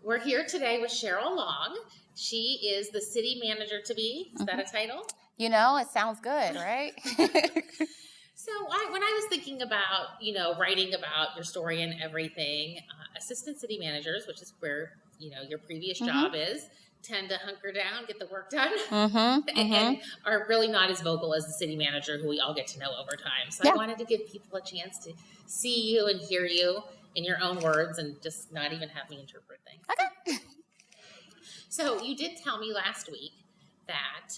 We're here today with Sheryl Long. She is the city manager-to-be. Is that a title? You know, it sounds good, right? So when I was thinking about, writing about your story and everything, assistant city managers, which is where, your previous job is, tend to hunker down, get the work done, and are really not as vocal as the city manager, who we all get to know over time. So I wanted to give people a chance to see you and hear you in your own words and just not even have me interpret things. Okay. So you did tell me last week that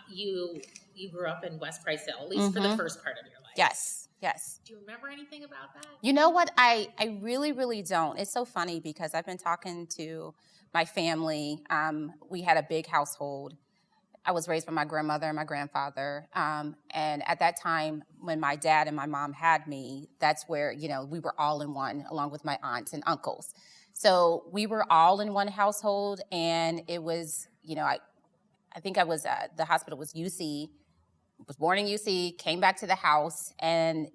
you grew up in West Price Hill, at least for the first part of your life. Yes. Do you remember anything about that? You know what? I really, really don't. It's so funny because I've been talking to my family. We had a big household. I was raised by my grandmother and my grandfather. And at that time, when my dad and my mom had me, that's where, we were all in one, along with my aunts and uncles. So we were all in one household, and it was, I think I was at the hospital was UC, was born in UC, came back to the house, and,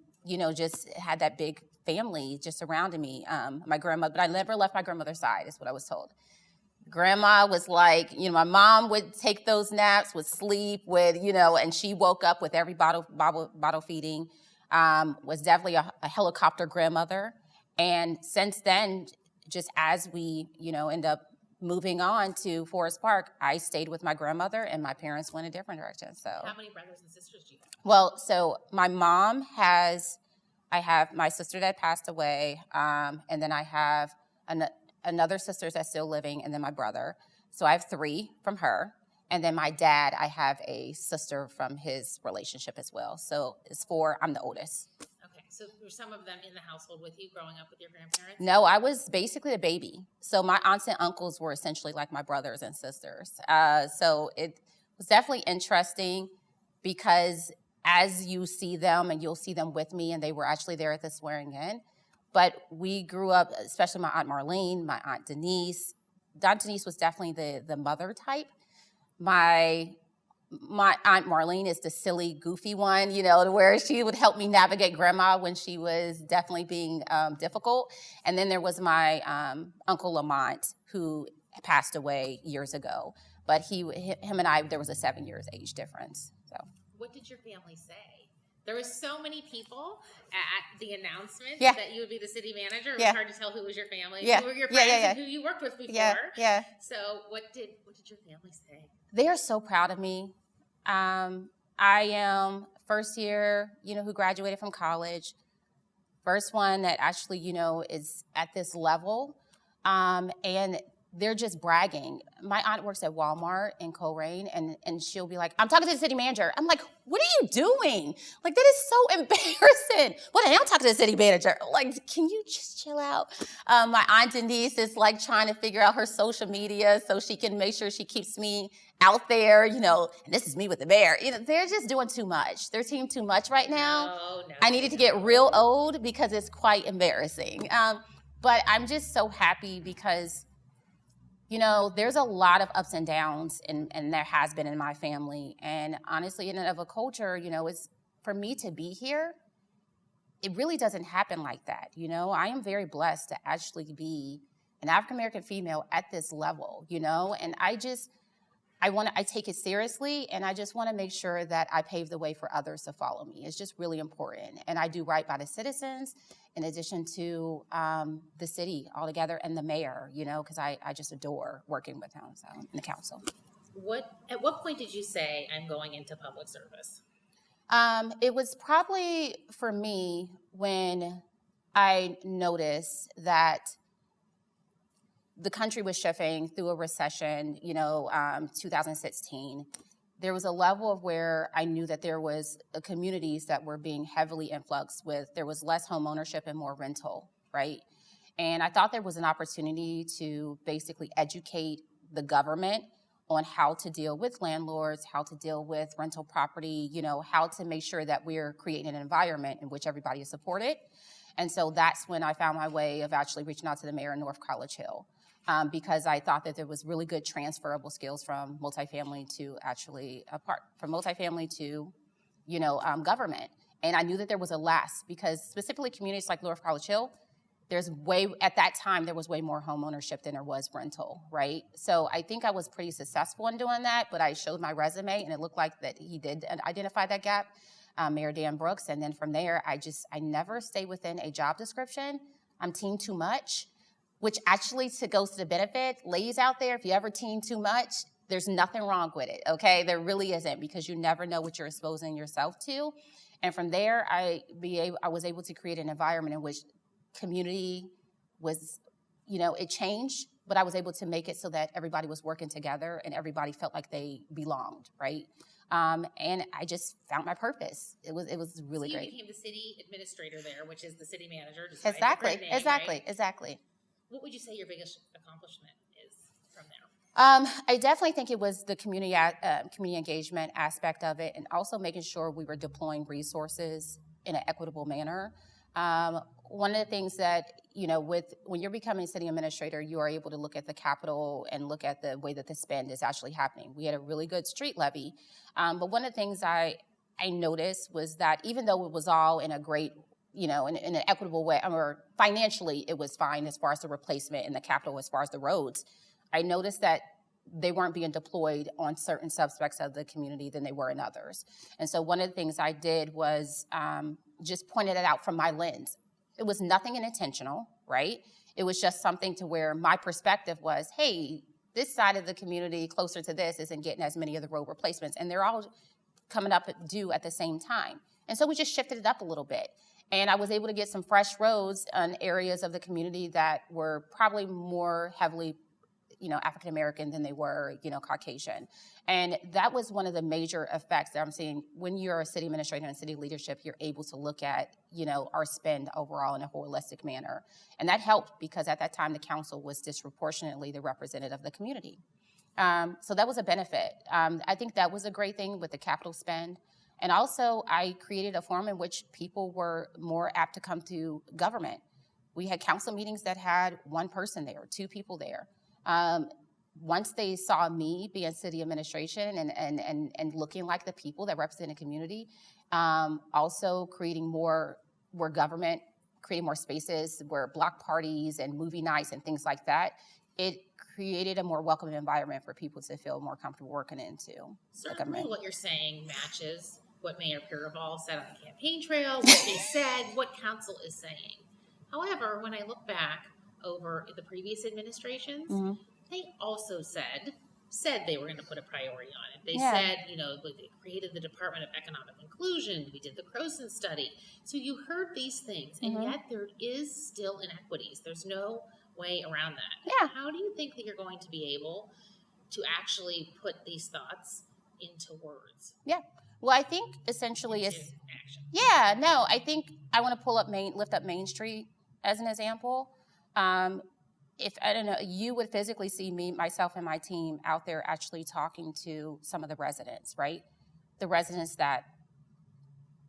just had that big family just surrounding me. My grandmother, but I never left my grandmother's side, is what I was told. Grandma was like, my mom would take those naps, would sleep, and she woke up with every bottle feeding, was definitely a helicopter grandmother. And since then, just as we, end up moving on to Forest Park, I stayed with my grandmother, and my parents went a different direction. So, how many brothers and sisters do you have? Well, so my mom I have my sister that passed away, and then I have another sister that's still living, and then my brother. So I have 3 from her. And then my dad, I have a sister from his relationship as well. So it's 4. I'm the oldest. Okay, so were some of them in the household with you growing up with your grandparents? No, I was basically a baby. So my aunts and uncles were essentially like my brothers and sisters. So it was definitely interesting because as you see them, and you'll see them with me, and they were actually there at the swearing in. But we grew up, especially my Aunt Marlene, my Aunt Denise. Aunt Denise was definitely the mother type. My Aunt Marlene is the silly, goofy one, where she would help me navigate Grandma when she was definitely being difficult. And then there was my Uncle Lamont, who passed away years ago. But him and I, there was a 7 years age difference. So, what did your family say? There were so many people at the announcement that you would be the city manager. It was hard to tell who was your family, who were your friends, and who you worked with before. Yeah. So what did your family say? They are so proud of me. I am first year, who graduated from college. First one that actually, is at this level. And they're just bragging. My aunt works at Walmart in Coleraine, and she'll be like, I'm talking to the city manager. I'm like, what are you doing? Like, that is so embarrassing. What, I'm talking to the city manager. Like, can you just chill out? My Aunt Denise is like trying to figure out her social media so she can make sure she keeps me out there, and this is me with the mayor. They're just doing too much. They're seeing too much right now. No. I needed to get real old because it's quite embarrassing. But I'm just so happy because there's a lot of ups and downs, and there has been in my family. And honestly, in and of a culture, it's for me to be here, it really doesn't happen like that. I am very blessed to actually be an African-American female at this level, and I take it seriously, and I just want to make sure that I pave the way for others to follow me. It's just really important. And I do right by the citizens, in addition to the city altogether, and the mayor, because I just adore working with him in the council. At what point did you say, I'm going into public service? It was probably, for me, when I noticed that the country was shifting through a recession, 2016. There was a level of where I knew that there was communities that were being heavily influxed with, there was less home ownership and more rental, right? And I thought there was an opportunity to basically educate the government on how to deal with landlords, how to deal with rental property, how to make sure that we're creating an environment in which everybody is supported. And so that's when I found my way of actually reaching out to the mayor in North College Hill. Because I thought that there was really good transferable skills from multifamily to government. And I knew that there was a because specifically communities like North College Hill, at that time, there was way more home ownership than there was rental, right? So I think I was pretty successful in doing that, but I showed my resume and it looked like that he did identify that gap, Mayor Dan Brooks. And then from there, I never stay within a job description. I'm team too much, which actually goes to the benefit. Ladies out there, if you ever team too much, there's nothing wrong with it, okay? There really isn't, because you never know what you're exposing yourself to. And from there, I was able to create an environment in which community was, it changed, but I was able to make it so that everybody was working together and everybody felt like they belonged, right? And I just found my purpose. It was really great. You became the city administrator there, which is the city manager. Exactly. What would you say your biggest accomplishment is from there? I definitely think it was the community engagement aspect of it, and also making sure we were deploying resources in an equitable manner. One of the things that, when you're becoming city administrator, you are able to look at the capital and look at the way that the spend is actually happening. We had a really good street levy, but one of the things I noticed was that even though it was all in a great, in an equitable way, or financially it was fine as far as the replacement and the capital as far as the roads, I noticed that they weren't being deployed on certain subsects of the community than they were in others. And so one of the things I did was just pointed it out from my lens. It was nothing intentional, right? It was just something to where my perspective was, hey, this side of the community closer to this isn't getting as many of the road replacements, and they're all coming up due at the same time. And so we just shifted it up a little bit. And I was able to get some fresh roads in areas of the community that were probably more heavily African American than they were, Caucasian. And that was one of the major effects that I'm seeing. When you're a city administrator and city leadership, you're able to look at, our spend overall in a holistic manner. And that helped because at that time, the council was disproportionately the representative of the community. So that was a benefit. I think that was a great thing with the capital spend. And also, I created a forum in which people were more apt to come to government. We had council meetings that had one person there, two people there. Once they saw me being city administration and looking like the people that represent a community, also creating more government, creating more spaces where block parties and movie nights and things like that, it created a more welcoming environment for people to feel more comfortable working into. Certainly what you're saying matches what Mayor Pureval said on the campaign trail, what they said, what council is saying. However, when I look back over the previous administrations, Mm-hmm. they also said they were going to put a priority on it. They said, they created the Department of Economic Inclusion. We did the Croson study. So you heard these things, and yet there is still inequities. There's no way around that. Yeah. How do you think that you're going to be able to actually put these thoughts into words? Yeah. Well, I think essentially into it's action. Yeah. No, I think I want to lift up Main Street as an example. If I don't know, you would physically see myself and my team out there actually talking to some of the residents, right? The residents that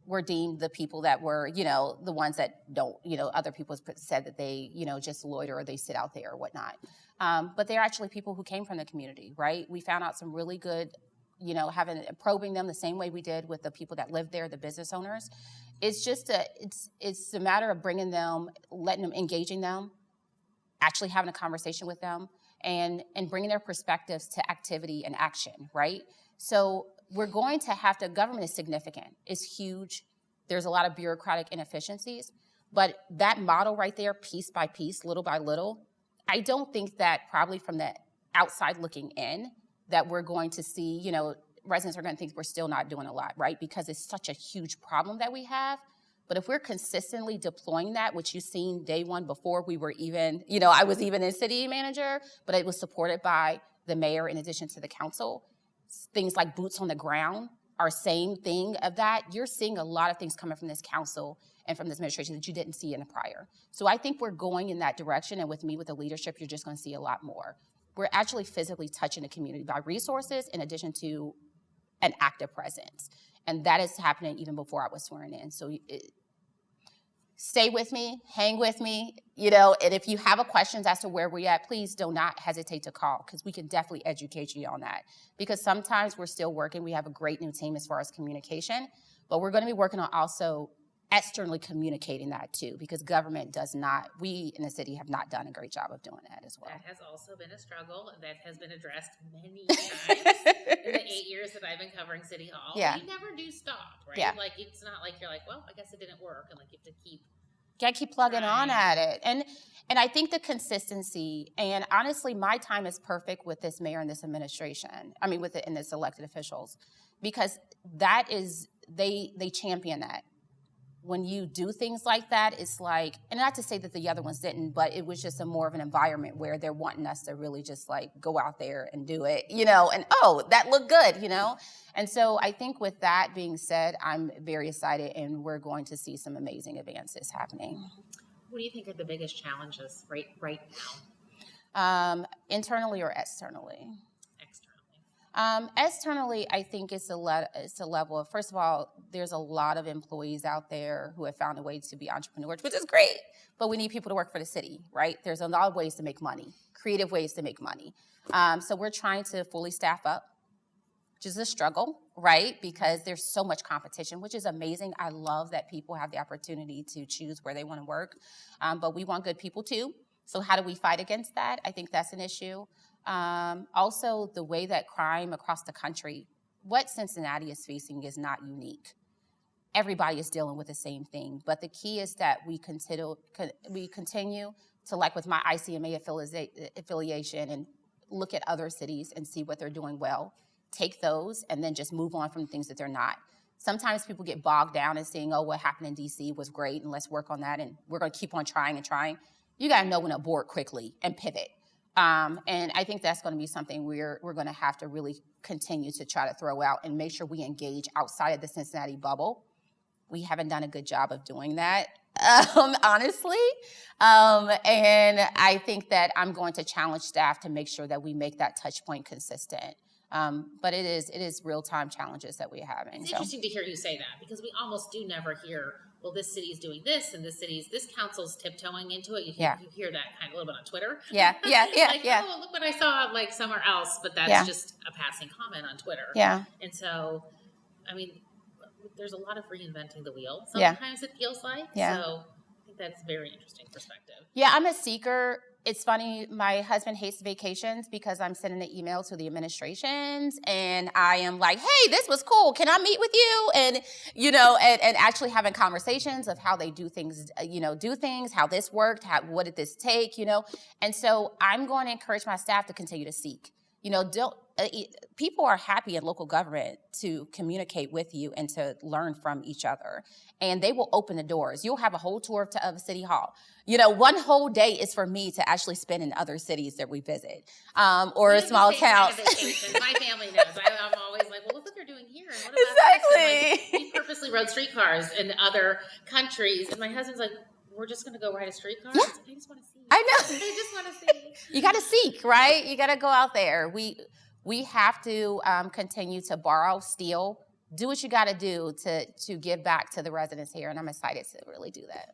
were deemed the people that were, the ones that don't, other people said that they, just loiter or they sit out there or whatnot. But they're actually people who came from the community, right? We found out some really good, probing them the same way we did with the people that lived there, the business owners. It's just it's a matter of bringing them, engaging them, actually having a conversation with them and bringing their perspectives to activity and action, right? So we're going to have to, government is significant, it's huge. There's a lot of bureaucratic inefficiencies, but that model right there, piece by piece, little by little, I don't think that probably from the outside looking in that we're going to see, residents are going to think we're still not doing a lot, right? Because it's such a huge problem that we have. But if we're consistently deploying that, which you've seen day one before we were even, I was even a city manager, but it was supported by the mayor in addition to the council. Things like boots on the ground are same thing of that. You're seeing a lot of things coming from this council and from this administration that you didn't see in the prior. So I think we're going in that direction. And with me, with the leadership, you're just going to see a lot more. We're actually physically touching the community by resources in addition to an active presence. And that is happening even before I was sworn in. So stay with me, hang with me, and if you have a questions as to where we're at, please do not hesitate to call because we can definitely educate you on that. Because sometimes we're still working. We have a great new team as far as communication, but we're going to be working on also externally communicating that too, because government does not, we in the city have not done a great job of doing that as well. That has also been a struggle that has been addressed many times in the 8 years that I've been covering City Hall. Yeah. You never do stop, right? Yeah. Like, it's not like you're like, well, I guess it didn't work, and like you have to keep. Gotta keep plugging on at it. And I think the consistency, and honestly, my time is perfect with this mayor and this administration. I mean, and this elected officials, because that is, they champion that. When you do things like that, it's like, and not to say that the other ones didn't, but it was just a more of an environment where they're wanting us to really just like go out there and do it, you know, and oh, that looked good, you know? And so I think with that being said, I'm very excited, and we're going to see some amazing advances happening. What do you think are the biggest challenges right now? Internally or externally? Externally. Externally, I think it's a level of, first of all, there's a lot of employees out there who have found a way to be entrepreneurs, which is great, but we need people to work for the city, right? There's a lot of ways to make money, creative ways to make money. So we're trying to fully staff up, which is a struggle, right? Because there's so much competition, which is amazing. I love that people have the opportunity to choose where they want to work, but we want good people too. So how do we fight against that? I think that's an issue. Also, the way that crime across the country, what Cincinnati is facing is not unique. Everybody is dealing with the same thing, but the key is that we continue to, like with my ICMA affiliation, and look at other cities and see what they're doing well, take those, and then just move on from things that they're not. Sometimes people get bogged down in saying, oh, what happened in DC was great, and let's work on that, and we're going to keep on trying and trying. You got to know when to abort quickly and pivot. And I think that's going to be something we're going to have to really continue to try to throw out and make sure we engage outside of the Cincinnati bubble. We haven't done a good job of doing that, honestly. And I think that I'm going to challenge staff to make sure that we make that touch point consistent. But it is real-time challenges that we're having. It's interesting to hear you say that, because we almost do never hear, well, this city's doing this, and this council's tiptoeing into it. You hear that kind of a little bit on Twitter. Yeah. Like, oh, look what I saw like somewhere else, but that's just a passing comment on Twitter. Yeah. And so, I mean, there's a lot of reinventing the wheel. Sometimes it feels like. Yeah. So I think that's a very interesting perspective. Yeah, I'm a seeker. It's funny, my husband hates vacations because I'm sending an email to the administrations, and I am like, hey, this was cool. Can I meet with you? And, you know, and actually having conversations of how they do things, how this worked, what did this take, you know? And so I'm going to encourage my staff to continue to seek. You know, people are happy in local government to communicate with you and to learn from each other. And they will open the doors. You'll have a whole tour of City Hall. You know, one whole day is for me to actually spend in other cities that we visit, or small towns. My family knows. I'm always like, well, look what they're doing here. And what about this? And, like, we purposely rode streetcars in other countries. And my husband's like, we're just going to go ride a streetcar? Yeah. I just want to see. I know. I just want to see. You got to seek, right? You got to go out there. We have to continue to borrow, steal, do what you got to do to give back to the residents here. And I'm excited to really do that.